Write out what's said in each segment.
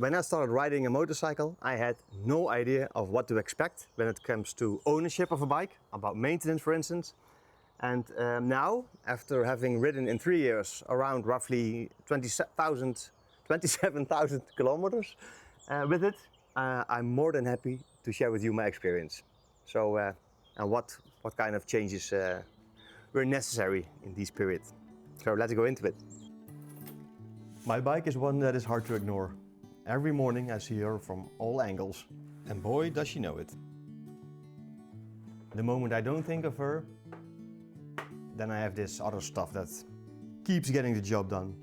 When I started riding a motorcycle, I had no idea of what to expect when it comes to ownership of a bike, about maintenance for instance. And now, after having ridden in 3 years around roughly 27,000 kilometers with it, I'm more than happy to share with you my experience. So, and what kind of changes were necessary in this period. So let's go into it. My bike is one that is hard to ignore. Every morning I see her from all angles, and boy does she know it. The moment I don't think of her, then I have this other stuff that keeps getting the job done.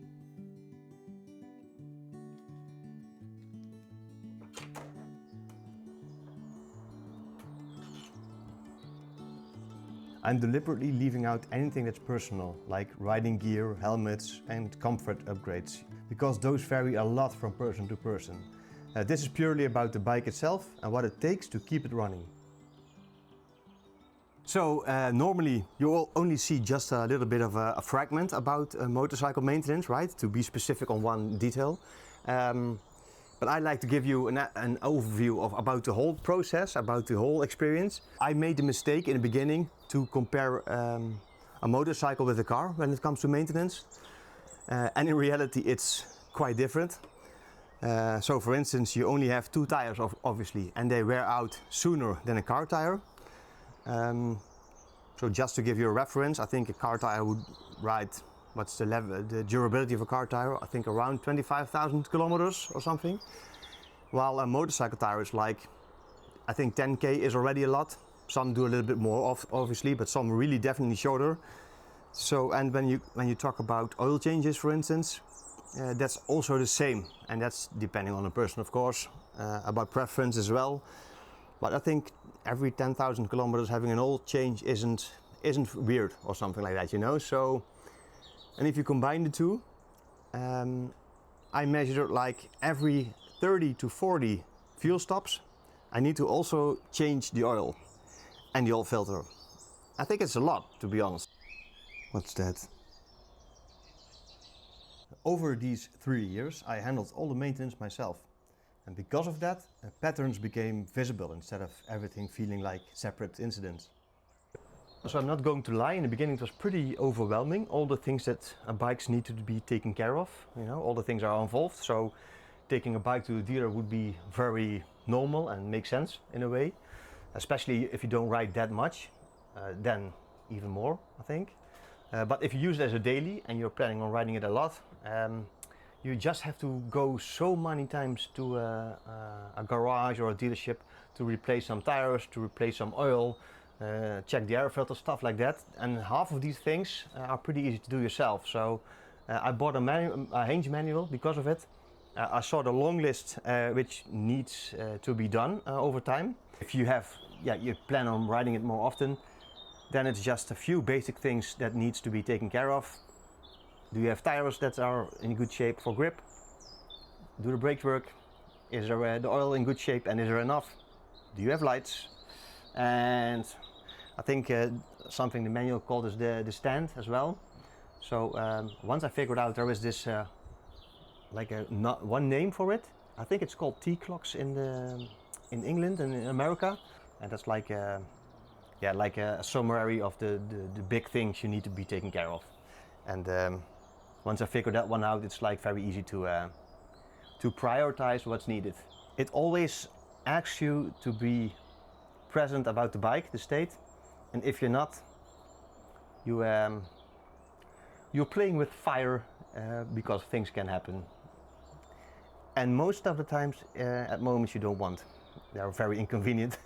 I'm deliberately leaving out anything that's personal, like riding gear, helmets and comfort upgrades, because those vary a lot from person to person. This is purely about the bike itself and what it takes to keep it running. So normally you will only see just a little bit of a fragment about motorcycle maintenance, right? To be specific on one detail. But I'd like to give you an overview of about the whole process, about the whole experience. I made the mistake in the beginning to compare a motorcycle with a car when it comes to maintenance. And in reality it's quite different. So for instance, you only have 2 tires obviously, and they wear out sooner than a car tire. So just to give you a reference, I think a car tire would ride, what's the durability of a car tire? I think around 25,000 kilometers or something. While a motorcycle tire is like, I think 10k is already a lot. Some do a little bit more obviously, but some really definitely shorter. So, and when you talk about oil changes for instance, that's also the same, and that's depending on the person of course, about preference as well. But I think every 10,000 kilometers having an oil change isn't weird or something like that, you know. So, and if you combine the two, I measured like every 30 to 40 fuel stops, I need to also change the oil and the oil filter. I think it's a lot, to be honest. What's that? Over these 3 years, I handled all the maintenance myself. And because of that, patterns became visible instead of everything feeling like separate incidents. So I'm not going to lie, in the beginning it was pretty overwhelming. All the things that bikes need to be taken care of, you know, all the things are involved. So taking a bike to a dealer would be very normal and make sense in a way. Especially if you don't ride that much, then even more, I think. But if you use it as a daily and you're planning on riding it a lot, you just have to go so many times to a garage or a dealership to replace some tires, to replace some oil, check the air filter, stuff like that. And half of these things are pretty easy to do yourself. So I bought a hinge manual because of it. I saw the long list which needs to be done over time. If you you plan on riding it more often, then it's just a few basic things that needs to be taken care of. Do you have tires that are in good shape for grip? Do the brakes work? Is there the oil in good shape and is there enough? Do you have lights? And I think something the manual called is the stand as well. So once I figured out there is this like one name for it. I think it's called T-clocks in England and in America, and that's like a summary of the big things you need to be taken care of. And once I figured that one out, it's like very easy to prioritize what's needed. It always asks you to be present about the bike, the state, and if you're not, you're playing with fire because things can happen. And most of the times, at moments you don't want. They are very inconvenient.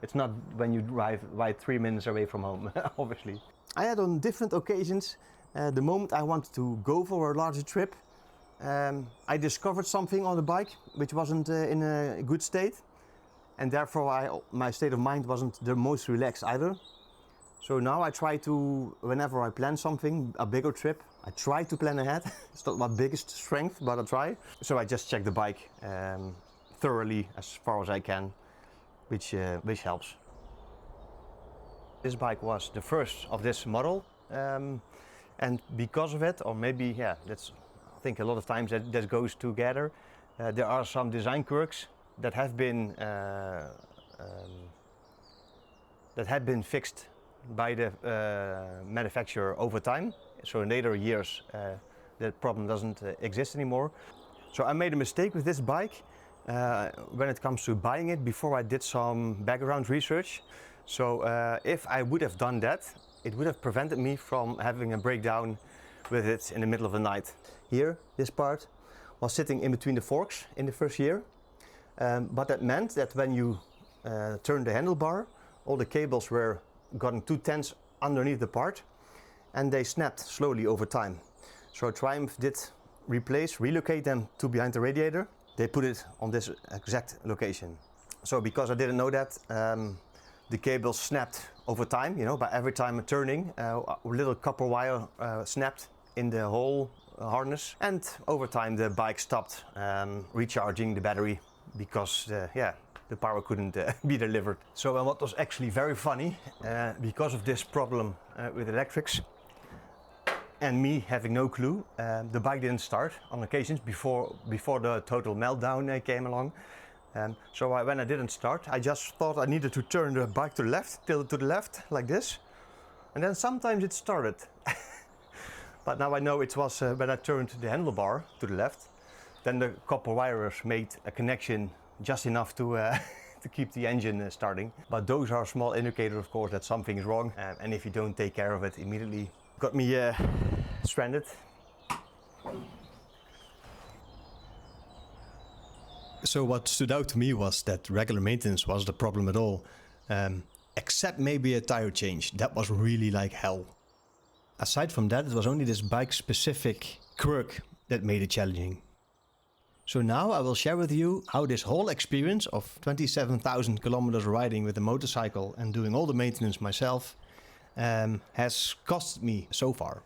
It's not when you ride 3 minutes away from home, obviously. I had on different occasions, the moment I wanted to go for a larger trip, I discovered something on the bike which wasn't in a good state. And therefore my state of mind wasn't the most relaxed either. So now I try to, whenever I plan something, a bigger trip, I try to plan ahead. It's not my biggest strength, but I try. So I just check the bike thoroughly as far as I can, which helps. This bike was the first of this model, and because of it, or maybe, yeah, that's, I think a lot of times that goes together. There are some design quirks that have been fixed by the manufacturer over time. So in later years, that problem doesn't exist anymore. So I made a mistake with this bike when it comes to buying it before I did some background research. So if I would have done that, it would have prevented me from having a breakdown with it in the middle of the night. Here, this part was sitting in between the forks in the first year. But that meant that when you turned the handlebar, all the cables were gotten too tense underneath the part and they snapped slowly over time. So Triumph did relocate them to behind the radiator. They put it on this exact location. So because I didn't know that, the cables snapped over time, you know, by every time turning, a little copper wire snapped in the whole harness, and over time the bike stopped recharging the battery because the power couldn't be delivered. So what was actually very funny, because of this problem with electrics and me having no clue, the bike didn't start on occasions before the total meltdown came along. So when I didn't start, I just thought I needed to turn the bike to the left, tilt it to the left, like this. And then sometimes it started. But now I know it was when I turned the handlebar to the left, then the copper wires made a connection just enough to to keep the engine starting. But those are small indicators, of course, that something is wrong. And if you don't take care of it immediately, got me stranded. So what stood out to me was that regular maintenance was the problem at all, except maybe a tire change. That was really like hell. Aside from that, it was only this bike-specific quirk that made it challenging. So now I will share with you how this whole experience of 27,000 kilometers riding with a motorcycle and doing all the maintenance myself has cost me so far.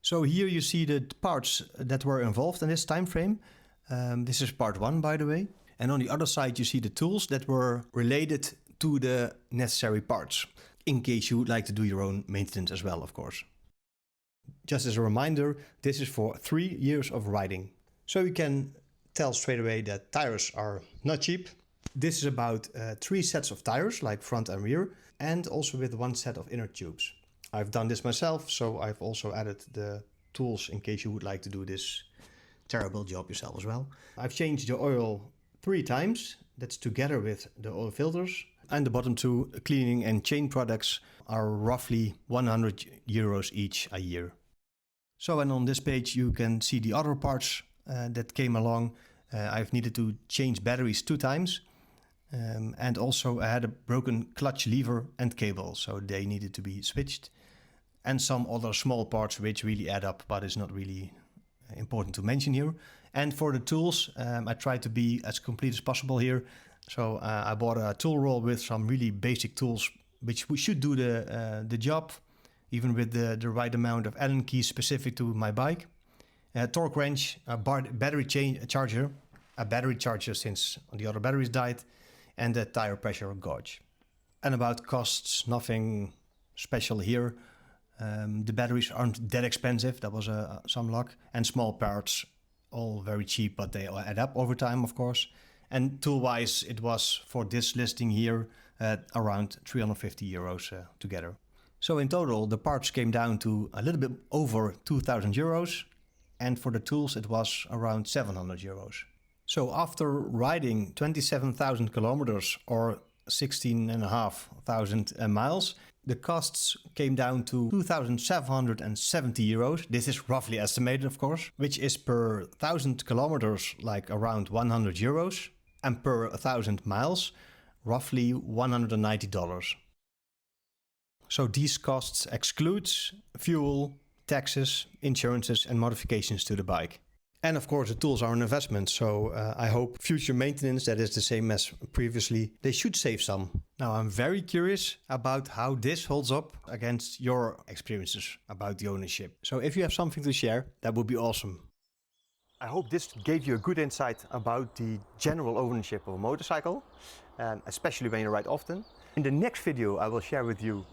So here you see the parts that were involved in this time frame. This is part 1, by the way. And on the other side you see the tools that were related to the necessary parts, in case you would like to do your own maintenance as well, of course. Just as a reminder, this is for 3 years of riding. So you can tell straight away that tires are not cheap. This is about 3 sets of tires, like front and rear, and also with 1 set of inner tubes. I've done this myself, so I've also added the tools in case you would like to do this terrible job yourself as well. I've changed the oil 3 times. That's together with the oil filters. And the bottom 2 cleaning and chain products are roughly 100 euros each a year. So, and on this page you can see the other parts that came along. I've needed to change batteries 2 times. And also I had a broken clutch lever and cable, so they needed to be switched. And some other small parts which really add up, but is not really important to mention here. And for the tools, I tried to be as complete as possible here. So I bought a tool roll with some really basic tools which should do the job, even with the right amount of Allen keys specific to my bike. A torque wrench, a battery charger, a battery charger since the other batteries died, and a tire pressure gauge. And about costs, nothing special here. The batteries aren't that expensive, that was some luck. And small parts, all very cheap, but they all add up over time, of course. And tool-wise, it was for this listing here around 350 euros together. So in total, the parts came down to a little bit over 2,000 euros. And for the tools, it was around 700 euros. So after riding 27,000 kilometers or 16,500 miles, the costs came down to 2,770 euros. This is roughly estimated, of course, which is per 1,000 kilometers like around 100 euros, and per 1,000 miles, roughly $190. So these costs excludes fuel, taxes, insurances and modifications to the bike. And of course the tools are an investment, so I hope future maintenance that is the same as previously, they should save some. Now I'm very curious about how this holds up against your experiences about the ownership. So if you have something to share, that would be awesome. I hope this gave you a good insight about the general ownership of a motorcycle, especially when you ride often. In the next video I will share with you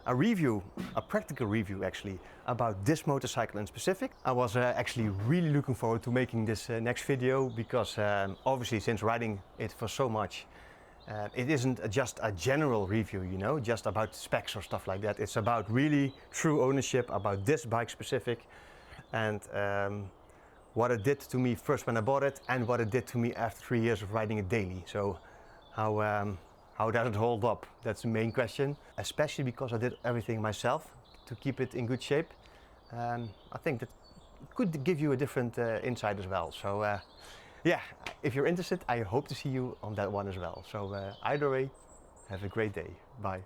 a practical review actually, about this motorcycle in specific. I was actually really looking forward to making this next video because obviously since riding it for so much, it isn't just a general review, you know, just about specs or stuff like that. It's about really true ownership, about this bike specific, and what it did to me first when I bought it and what it did to me after 3 years of riding it daily. So how does it hold up? That's the main question, especially because I did everything myself to keep it in good shape. I think that could give you a different insight as well. So yeah, if you're interested, I hope to see you on that one as well. So either way, have a great day. Bye.